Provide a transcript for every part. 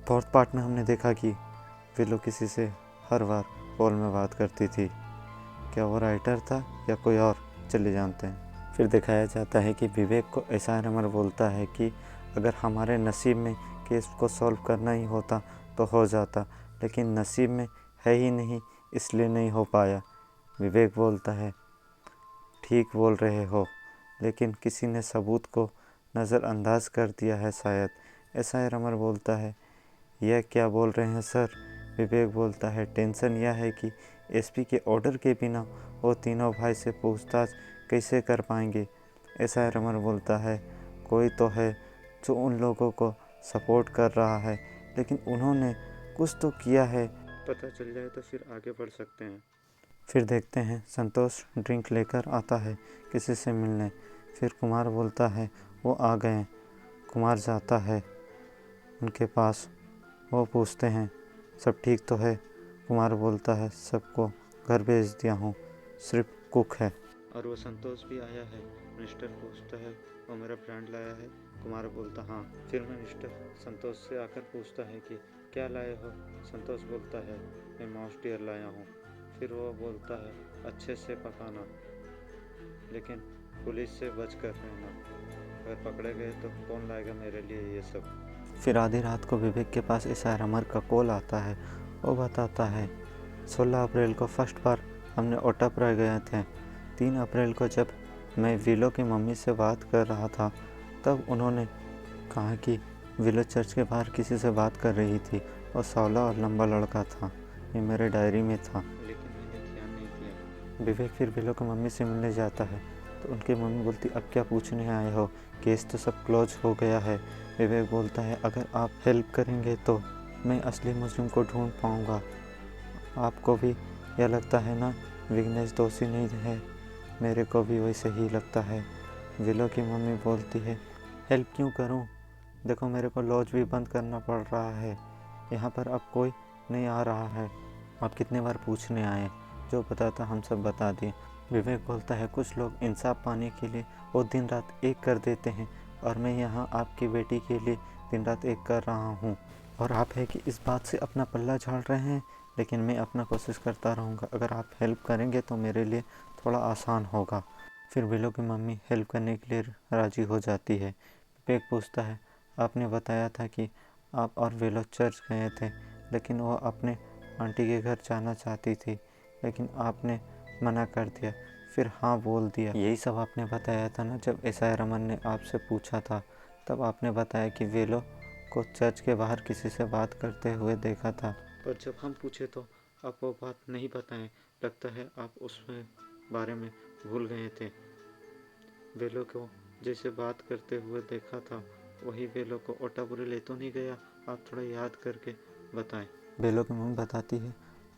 Fourth part में हमने देखा कि विलो किसी से हर बार कॉल में बात करती थी। क्या वो राइटर था या कोई और, चलिए जानते हैं। फिर दिखाया जाता है कि विवेक को एसआई रमन बोलता है कि अगर हमारे नसीब में केस को सॉल्व करना ही होता तो हो जाता, लेकिन नसीब में है ही नहीं, इसलिए नहीं हो पाया। विवेक बोलता है ठीक बोल रहे हो, लेकिन किसी ने सबूत को नज़रअंदाज कर दिया है शायद। एसआई रमन बोलता है यह क्या बोल रहे हैं सर। विवेक बोलता है टेंशन यह है कि एसपी के ऑर्डर के बिना वो तीनों भाई से पूछताछ कैसे कर पाएंगे। एसआई रमन बोलता है कोई तो है जो उन लोगों को सपोर्ट कर रहा है, लेकिन उन्होंने कुछ तो किया है, पता चल जाए तो फिर आगे बढ़ सकते हैं। फिर देखते हैं संतोष ड्रिंक लेकर आता है किसी से मिलने। फिर कुमार बोलता है वो आ गए। कुमार जाता है उनके पास, वो पूछते हैं सब ठीक तो है। कुमार बोलता है सबको घर भेज दिया हूँ, सिर्फ कुक है। और वो संतोष भी आया है। मिनिस्टर पूछता है वो मेरा फ्रेंड लाया है। कुमार बोलता हाँ। फिर मिनिस्टर संतोष से आकर पूछता है कि क्या लाए हो। संतोष बोलता है मैं माउस डियर लाया हूँ। फिर वो बोलता है अच्छे से पकाना, लेकिन पुलिस से बच कर रहना, अगर पकड़े गए तो कौन लाएगा मेरे लिए ये सब। फिर आधी रात को विवेक के पास एसआई रमन का कॉल आता है। वो बताता है 16 अप्रैल को फर्स्ट बार हमने ओटापरा गए थे। 3 अप्रैल को जब मैं विलो की मम्मी से बात कर रहा था तब उन्होंने कहा कि विलो चर्च के बाहर किसी से बात कर रही थी और सांवला और लंबा लड़का था। ये मेरे डायरी में था, लेकिन मैंने ध्यान नहीं दिया। विवेक फिर विलो की मम्मी से मिलने जाता है तो उनकी मम्मी बोलती अब क्या पूछने आए हो, केस तो सब क्लोज हो गया है। विवेक बोलता है अगर आप हेल्प करेंगे तो मैं असली मुजरिम को ढूंढ पाऊंगा। आपको भी यह लगता है ना विघ्नेश दोषी नहीं है। मेरे को भी वैसे ही लगता है। विलो की मम्मी बोलती है हेल्प क्यों करूं, देखो मेरे को लॉज भी बंद करना पड़ रहा है, यहाँ पर अब कोई नहीं आ रहा है। आप कितने बार पूछने आए, जो बताता हम सब बता दिए। विवेक बोलता है कुछ लोग इंसाफ पाने के लिए वो दिन रात एक कर देते हैं, और मैं यहाँ आपकी बेटी के लिए दिन रात एक कर रहा हूँ, और आप है कि इस बात से अपना पल्ला झाड़ रहे हैं, लेकिन मैं अपना कोशिश करता रहूँगा। अगर आप हेल्प करेंगे तो मेरे लिए थोड़ा आसान होगा। फिर विलो की मम्मी हेल्प करने के लिए राज़ी हो जाती है। विवेक पूछता है आपने बताया था कि आप और विलो चर्च गए थे, लेकिन वो अपने आंटी के घर जाना चाहती थी, लेकिन आपने मना कर दिया। फिर हाँ बोल दिया। यही सब आपने बताया था ना जब एसआई रमन ने आपसे पूछा था, तब आपने बताया कि विलो को चर्च के बाहर किसी से बात करते हुए देखा था, पर जब हम पूछे तो आप वो बात नहीं बताएं। लगता है आप उसमें बारे में भूल गए थे। वेलो को जैसे बात करते हुए देखा था वही वेलो को ओटापुरी ले तो नहीं गया, आप थोड़ा याद करके बताएं। वेलो की मम्मी बताती है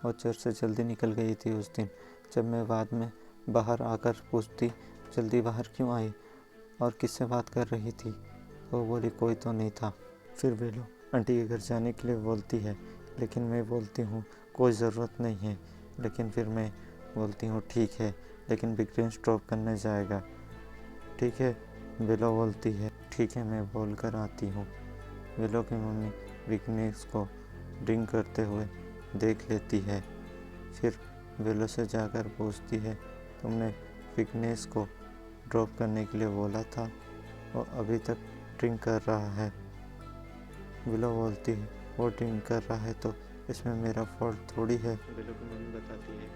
और चर्च से जल्दी निकल गई थी उस दिन। जब मैं बाद में बाहर आकर पूछती जल्दी बाहर क्यों आई और किससे बात कर रही थी, तो वो बोली कोई तो नहीं था। फिर वेलो आंटी के घर जाने के लिए बोलती है, लेकिन मैं बोलती हूँ कोई ज़रूरत नहीं है। लेकिन फिर मैं बोलती हूँ ठीक है, लेकिन विघ्नेश ड्रॉप करने जाएगा। ठीक है, वेलो बोलती है ठीक है मैं बोल कर आती हूँ। वेलो की मम्मी विघ्नेश को ड्रिंक करते हुए देख लेती है। फिर वेलो से जाकर पूछती है तुमने विघ्नेश को ड्रॉप करने के लिए बोला था, वो अभी तक ड्रिंक कर रहा है। वेलो बोलती है वो ड्रिंक कर रहा है तो इसमें मेरा फॉल्ट थोड़ी है। वेलो की मम्मी बताती है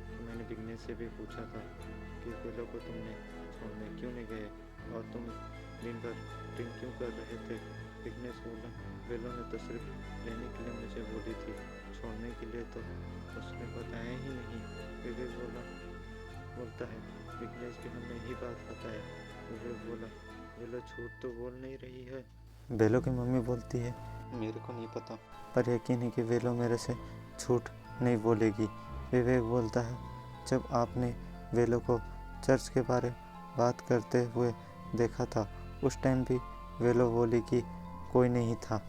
तो मैंने विघ्नेश से भी पूछा था कि वेलो को तुमने छोड़ने क्यों नहीं गए और तुम दिन भर ड्रिंक क्यों कर रहे थे। विघ्नेश बोला वेलो ने तो सिर्फ लेने के लिए मुझे बोली थी, छोड़ने के लिए तो उसने बताया ही नहीं। विवेक बोलता है विघ्नेश भी हमें यही बात बताया। विवेक बोला वेलो झूठ तो बोल नहीं रही है। वेलो की मम्मी बोलती है मेरे को नहीं पता, पर यकीन है कि वेलो मेरे से झूठ नहीं बोलेगी। विवेक बोलता है जब आपने वेलो को चर्च के बारे बात करते हुए देखा था उस टाइम भी वेलो बोली कि कोई नहीं था,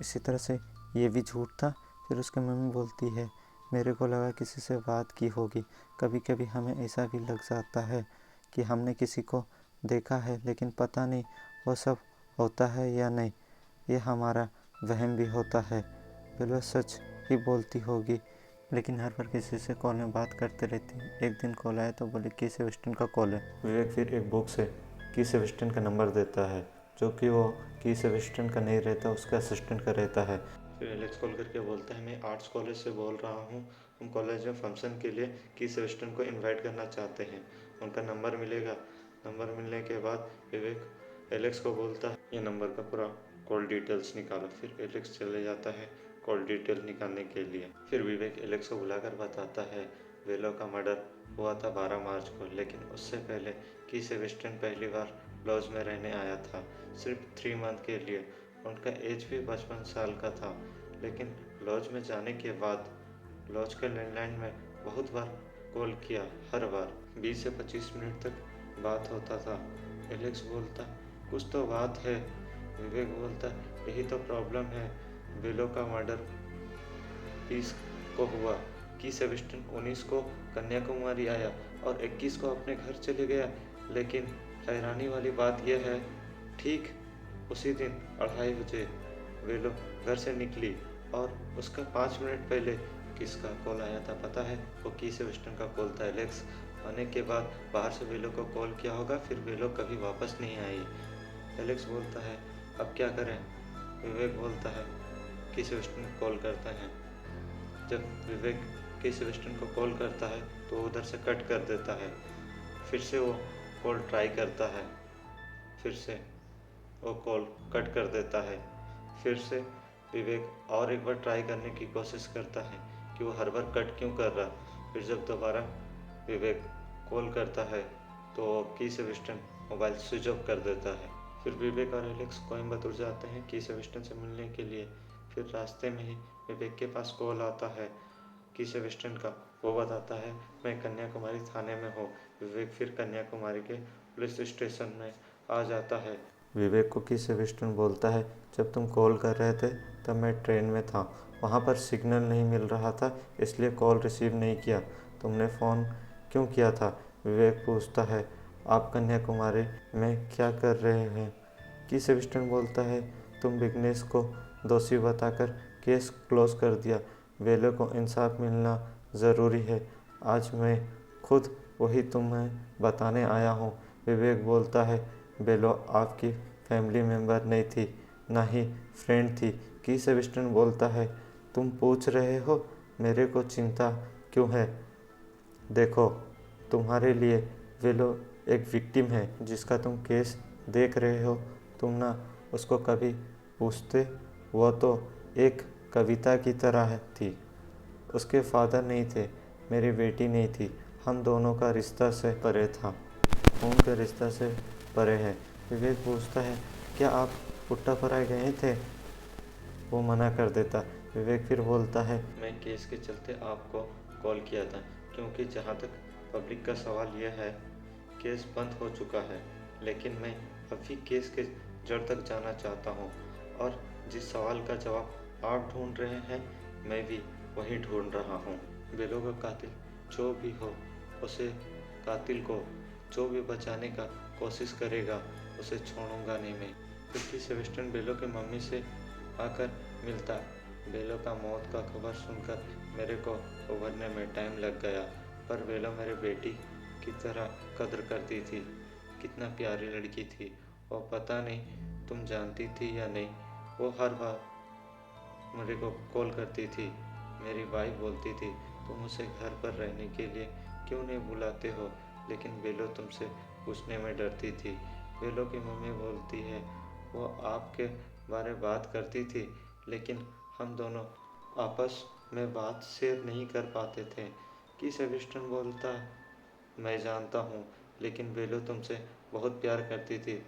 इसी तरह से ये भी झूठ था। फिर उसकी मम्मी बोलती है मेरे को लगा किसी से बात की होगी। कभी कभी हमें ऐसा भी लग जाता है कि हमने किसी को देखा है, लेकिन पता नहीं वो सब होता है या नहीं। ये हमारा वहम भी होता है। बेलो सच ही बोलती होगी, लेकिन हर बार किसी से कॉल में बात करते रहती है। एक दिन कॉल आया तो बोले की सेबेस्टियन का कॉल है। विवेक फिर एक बुक से की सेबेस्टियन का नंबर देता है, जो कि वो की सेबेस्टियन का नहीं रहता, उसका असिस्टेंट का रहता है। फिर एलेक्स कॉल करके बोलता है, मैं आर्ट्स कॉलेज से बोल रहा हूँ, हम कॉलेज में फंक्शन के लिए की सेबेस्टियन को इनवाइट करना चाहते हैं, उनका नंबर मिलेगा। नंबर मिलने के बाद विवेक एलेक्स को बोलता है ये नंबर का पूरा कॉल डिटेल्स निकालो। फिर एलेक्स चले जाता है कॉल डिटेल निकालने के लिए। फिर विवेक एलेक्स को बुलाकर बताता है वेलो का मर्डर हुआ था 12 मार्च को, लेकिन उससे पहले की सेबेस्टियन पहली बार लॉज में रहने आया था, सिर्फ 3 मंथ के लिए। उनका एज भी 55 साल का था, लेकिन लॉज में जाने के बाद लॉज के लैंडलाइन में बहुत बार कॉल किया, हर बार 20 से 25 मिनट तक बात होता था। एलेक्स बोलता कुछ तो बात है। विवेक बोलता यही तो प्रॉब्लम है, वेलो का मर्डर 20 को हुआ, की सेबेस्टियन 19 को कन्याकुमारी आया और 21 को अपने घर चले गया। लेकिन हैरानी वाली बात यह है, ठीक उसी दिन 2:30 बजे वेलो घर से निकली और उसका 5 मिनट पहले किसका कॉल आया था पता है? वो की सेबेस्टियन का कॉल था। एलेक्स आने के बाद बाहर से वेलो को कॉल किया होगा, फिर वेलो कभी वापस नहीं आई। एलेक्स बोलता है अब क्या करें? विवेक बोलता है की सेबेस्टियन को कॉल करते हैं। जब विवेक की सेबेस्टियन को कॉल करता है तो उधर से कट कर देता है। फिर से वो कॉल ट्राई करता है, फिर से वो कॉल कट कर देता है। फिर से विवेक और एक बार ट्राई करने की कोशिश करता है कि वो हर बार कट क्यों कर रहा। फिर जब दोबारा विवेक कॉल करता है तो की सेबेस्टियन मोबाइल स्विच ऑफ कर देता है। फिर विवेक और एलेक्स कोयम्बतूर जाते हैं की सेबेस्टियन से मिलने के लिए। फिर रास्ते में ही विवेक के पास कॉल आता है की सेबेस्टियन का। वो बताता है मैं कन्याकुमारी थाने में हूँ। विवेक फिर कन्याकुमारी के पुलिस स्टेशन में आ जाता है। विवेक को की सेबेस्टियन बोलता है जब तुम कॉल कर रहे थे तब मैं ट्रेन में था, वहाँ पर सिग्नल नहीं मिल रहा था, इसलिए कॉल रिसीव नहीं किया। तुमने फ़ोन क्यों किया था? विवेक पूछता है आप कन्याकुमारी में क्या कर रहे हैं? की सेबेस्टियन बोलता है तुम विघ्नेश को दोषी बताकर केस क्लोज कर दिया, वेलो को इंसाफ मिलना ज़रूरी है, आज मैं खुद वही तुम्हें बताने आया हूँ। विवेक बोलता है बेलो आपकी फैमिली मेम्बर नहीं थी, ना ही फ्रेंड थी। की सेबेस्टियन बोलता है तुम पूछ रहे हो मेरे को चिंता क्यों है? देखो तुम्हारे लिए वेलो एक विक्टिम है जिसका तुम केस देख रहे हो, तुम ना उसको कभी पूछते, वो तो एक कविता की तरह थी। उसके फादर नहीं थे, मेरी बेटी नहीं थी, हम दोनों का रिश्ता से परे था, खून के रिश्ता से परे है। विवेक पूछता है क्या आप पुट्टापराय गए थे? वो मना कर देता। विवेक फिर बोलता है मैं केस के चलते आपको कॉल किया था, क्योंकि जहाँ तक पब्लिक का सवाल यह है केस बंद हो चुका है, लेकिन मैं अभी केस के जड़ तक जाना चाहता हूँ और जिस सवाल का जवाब आप ढूंढ रहे हैं मैं भी वही ढूंढ रहा हूँ। बेलो का कातिल जो भी हो, उसे कातिल को जो भी बचाने का कोशिश करेगा उसे छोड़ूंगा नहीं मैं। क्योंकि सेबेस्टियन बेलो की मम्मी से आकर मिलता। बेलो का मौत का खबर सुनकर मेरे को उभरने में टाइम लग गया, पर बेलो मेरी बेटी की तरह कदर करती थी, कितना प्यारी लड़की थी। वो पता नहीं तुम जानती थी या नहीं, वो हर बार मेरे को कॉल करती थी। मेरी वाइफ बोलती थी तुम उसे घर पर रहने के लिए क्यों नहीं बुलाते हो, लेकिन बेलो तुमसे पूछने में डरती थी। बेलो की मम्मी बोलती है वो आपके बारे बात करती थी, लेकिन हम दोनों आपस में बात शेयर नहीं कर पाते थे। कि सेबेस्टियन बोलता मैं जानता हूँ, लेकिन बेलो तुमसे बहुत प्यार करती थी,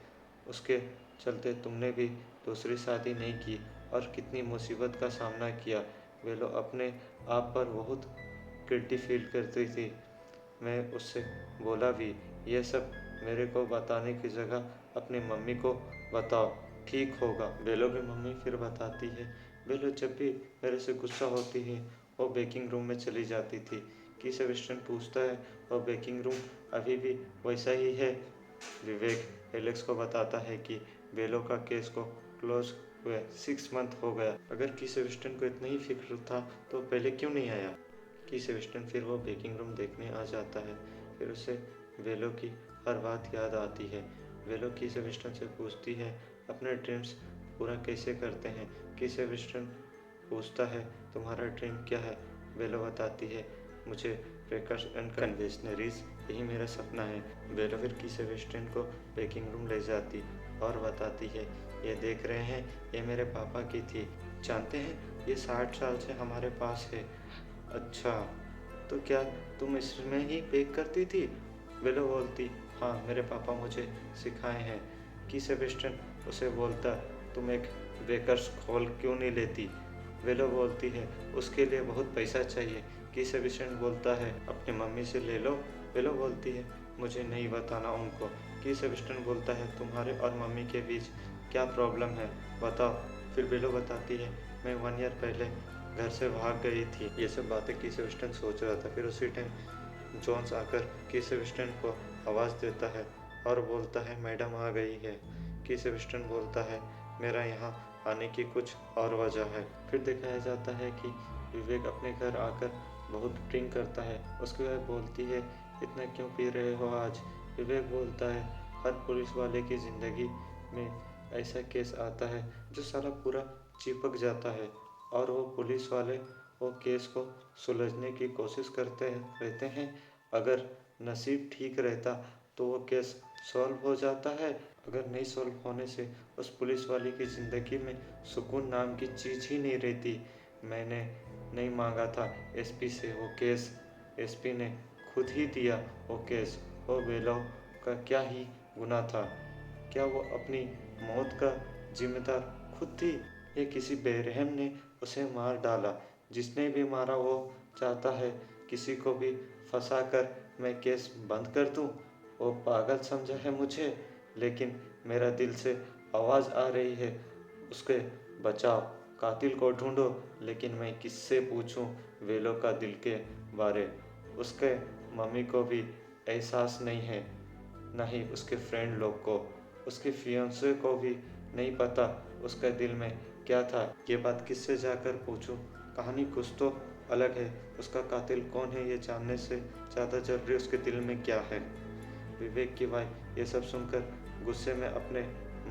उसके चलते तुमने भी दूसरी शादी नहीं की और कितनी मुसीबत का सामना किया। बेलो अपने आप पर बहुत गिल्टी फील करती थी। मैं उससे बोला भी ये सब मेरे को बताने की जगह अपनी मम्मी को बताओ, ठीक होगा। बेलो की मम्मी फिर बताती है बेलो जब भी मेरे से गुस्सा होती है वो बेकिंग रूम में चली जाती थी। कि सेबेस्टियन पूछता है और बेकिंग रूम अभी भी वैसा ही है? विवेक एलेक्स को बताता है कि बेलो का केस को क्लोज हुए 6 मंथ हो गया। अगर की सेबेस्टियन को इतना ही फिक्र था तो पहले क्यों नहीं आया। की सेबेस्टियन फिर वो बेकिंग रूम देखने आ जाता है। फिर उसे वेलो की हर बात याद आती है। वेलो की सेबेस्टियन से पूछती है अपने ड्रीम्स पूरा कैसे करते हैं। की सेबेस्टियन पूछता है तुम्हारा ड्रीम क्या है। वेलो बताती है मुझे ब्रेकर्स एंड कन्वेशनरीज, यही मेरा सपना है। वेलो फिर की सेबेस्टियन को बेकिंग रूम ले जाती और बताती है ये देख रहे हैं, ये मेरे पापा की थी, जानते हैं ये 60 साल से हमारे पास है। अच्छा, तो क्या तुम इसमें ही बेक करती थी। वेलो बोलती हाँ, मेरे पापा मुझे सिखाए हैं। की सेबेस्टियन उसे बोलता तुम एक बेकर्स खोल क्यों नहीं लेती। वेलो बोलती है उसके लिए बहुत पैसा चाहिए। की सेबेस्टियन बोलता है अपनी मम्मी से ले लो। वेलो बोलती है मुझे नहीं बताना उनको। की सेबेस्टियन बोलता है तुम्हारे और मम्मी के बीच क्या प्रॉब्लम है बताओ। फिर वेलो बताती है मैं 1 ईयर पहले घर से भाग गई थी। ये सब बातें की सेबेस्टियन सोच रहा था। फिर उसी टाइम जोन्स आकर की सेबेस्टियन को आवाज़ देता है और बोलता है मैडम आ गई है। की सेबेस्टियन बोलता है मेरा यहाँ आने की कुछ और वजह है। फिर दिखाया जाता है कि विवेक अपने घर आकर बहुत ड्रिंक करता है। उसकी वाइफ बोलती है इतना क्यों पी रहे हो आज। विवेक बोलता है हर पुलिस वाले की ज़िंदगी में ऐसा केस आता है जो साला पूरा चिपक जाता है और वो पुलिस वाले वो केस को सुलझने की कोशिश करते रहते हैं। अगर नसीब ठीक रहता तो वो केस सॉल्व हो जाता है, अगर नहीं सॉल्व होने से उस पुलिस वाले की ज़िंदगी में सुकून नाम की चीज़ ही नहीं रहती। मैंने नहीं मांगा था एसपी से वो केस, एसपी ने खुद ही दिया वो केस। वो वेलो का क्या ही गुनाह था। क्या वो अपनी मौत का जिम्मेदार खुद थी या किसी बेरहम ने उसे मार डाला। जिसने भी मारा वो चाहता है किसी को भी फंसा कर मैं केस बंद कर दूं। वो पागल समझा है मुझे, लेकिन मेरा दिल से आवाज़ आ रही है उसके बचाओ, कातिल को ढूंढो। लेकिन मैं किससे पूछूं वेलो का दिल के बारे। उसके मम्मी को भी एहसास नहीं है, ना ही उसके फ्रेंड लोग को, उसके फियांसे को भी नहीं पता उसका दिल में क्या था। ये बात किससे जाकर पूछूं। कहानी कुछ तो अलग है, उसका कातिल कौन है ये जानने से ज़्यादा जरूरी उसके दिल में क्या है। विवेक की वाइफ ये सब सुनकर गुस्से में अपने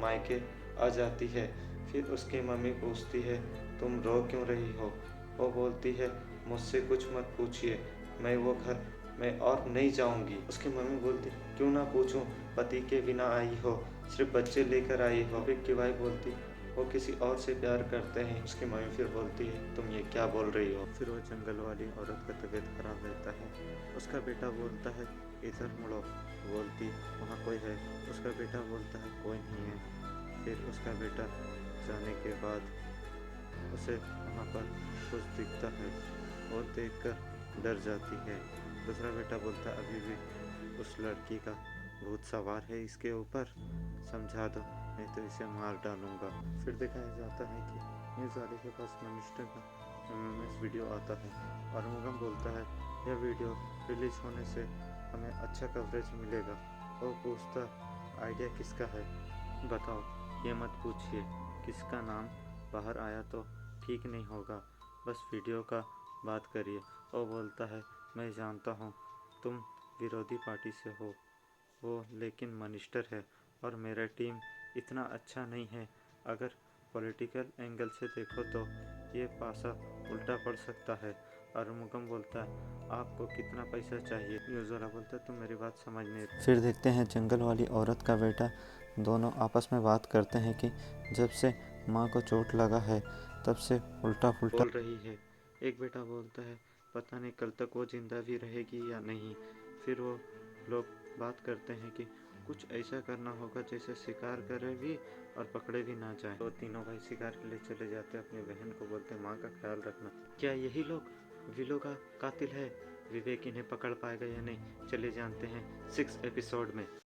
मायके आ जाती है। फिर उसकी मम्मी पूछती है तुम रो क्यों रही हो। वो बोलती है मुझसे कुछ मत पूछिए, मैं वो घर में और नहीं जाऊंगी। उसकी मम्मी बोलती क्यों ना पूछूं, पति के बिना आई हो, सिर्फ बच्चे लेकर आई हो। विवेक की वाइफ बोलती वो किसी और से प्यार करते हैं। उसकी मम्मी फिर बोलती है तुम ये क्या बोल रही हो। फिर वो जंगल वाली औरत का तबीयत खराब रहता है। उसका बेटा बोलता है इधर मुड़ो। बोलती वहाँ कोई है। उसका बेटा बोलता है कोई नहीं है। फिर उसका बेटा जाने के बाद उसे वहाँ पर कुछ दिखता है और देखकर डर जाती है। दूसरा बेटा बोलता है अभी भी उस लड़की का भूत सवार है इसके ऊपर, समझा दो नहीं तो इसे मार डालूंगा। फिर दिखाया जाता है कि न्यूज़ वाले के पास मनिस्टर का एमएमएस वीडियो आता है और मुगम बोलता है यह वीडियो रिलीज होने से हमें अच्छा कवरेज मिलेगा। वो पूछता आइडिया किसका है, बताओ। ये मत पूछिए किसका नाम बाहर आया तो ठीक नहीं होगा, बस वीडियो का बात करिए। वो बोलता है मैं जानता हूँ तुम विरोधी पार्टी से हो वो, लेकिन मनिस्टर है और मेरा टीम इतना अच्छा नहीं है। अगर पॉलिटिकल एंगल से देखो तो ये पासा उल्टा पड़ सकता है। और मुगम बोलता है आपको कितना पैसा चाहिए। न्यूज़ वाला बोलता है तुम मेरी बात समझ नहीं। फिर देखते हैं जंगल वाली औरत का बेटा, दोनों आपस में बात करते हैं कि जब से माँ को चोट लगा है तब से उल्टा पुल्टा बोल रही है। एक बेटा बोलता है पता नहीं कल तक वो जिंदा भी रहेगी या नहीं। फिर वो लोग बात करते हैं कि कुछ ऐसा करना होगा जैसे शिकार करे भी और पकड़े भी ना जाए। तो तीनों भाई शिकार के लिए चले जाते हैं। अपनी बहन को बोलते माँ का ख्याल रखना। क्या यही लोग विलो का कातिल है। विवेक इन्हें पकड़ पाएगा या नहीं, चले जानते हैं 6 एपिसोड में।